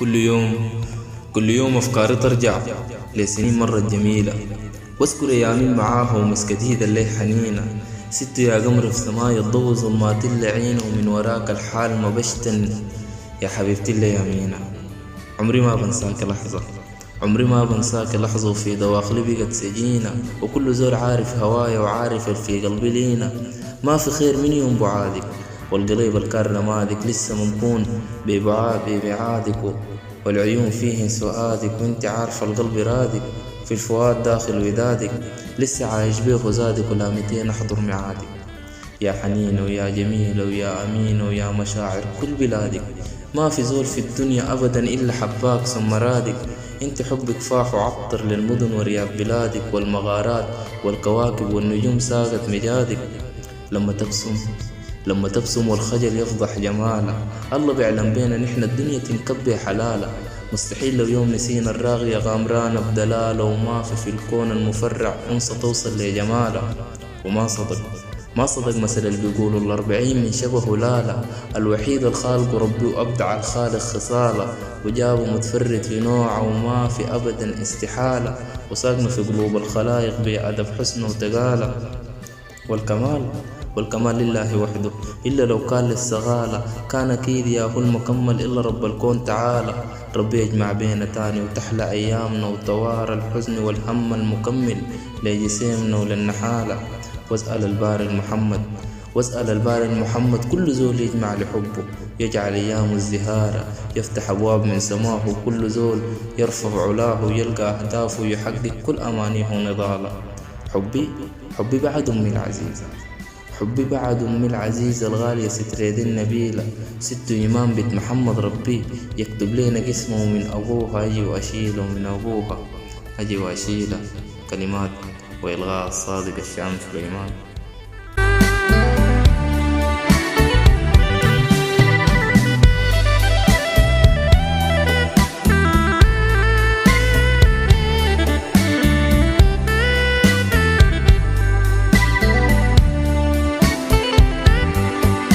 كل يوم كل يوم أفكاري ترجع لسنين مرت جميلة، واذكر أيامي معاها ومسكتيها اللي حنينة. ست يا قمر في سماي الضوء ظلمات اللعين، ومن وراك الحال ما بشتن يا حبيبتي اللي يمينة. عمري ما بنساك لحظة، عمري ما بنساك لحظة، وفي دواخلي بقت سجينة، وكل زول عارف هوايا وعارف اللي في قلبي لينا. ما في خير من يوم بعادك، والقليب الكار رمادك، لسه ممكون ببعادك، والعيون فيهن سؤادك، وانت عارفة القلب رادك، في الفؤاد داخل ودادك، لسه عايش بيه وزادك، ولامتين احضر معادك. يا حنين ويا جميل ويا أمين ويا مشاعر كل بلادك، ما في زول في الدنيا أبدا إلا حباك ثم رادك. انت حبك فاح وعطر للمدن ورياض بلادك، والمغارات والكواكب والنجوم ساقت مجادك. لما تبسم لما تبسم والخجل يفضح جمالها، الله بيعلم بينا نحن الدنيا تنكبي حلالة. مستحيل لو يوم نسينا الراغية غامرانا بدلالة، وما في الكون المفرع أنثى توصل لجمالها. وما صدق مثل اللي بيقولوا الأربعين من شبهه لالا، الوحيد الخالق ربي وأبدع الخالق خصاله، وجابه متفرد في نوعه وما في أبدا استحالة، وساقنا في قلوب الخلايق بأدب حسنه وتقاله. والكمال لله وحده، إلا لو كان للسغالة كان أكيد يا هو المكمل إلا رب الكون تعالى. ربي يجمع بينا تاني وتحلى أيامنا، وتوارى الحزن والهم المكمل لجسيمنا وللنحالة. واسأل الباري المحمد كل زول يجمع لحبه، يجعل أيامه الزهارة، يفتح أبواب من سماه، وكل زول يرفع علاه، يلقى أهدافه ويحقق كل أمانيه ونضاله. حبي بعد أمي العزيزة، حبي بعد أمي العزيزة الغالية ست ريد النبيلة، ست إمام بنت محمد ربي يكتب لنا قسمه من أبوها، أجي وأشيله من أبوها، أجي وأشيله. كلمات وإلغاء الصادق الشام سليمان.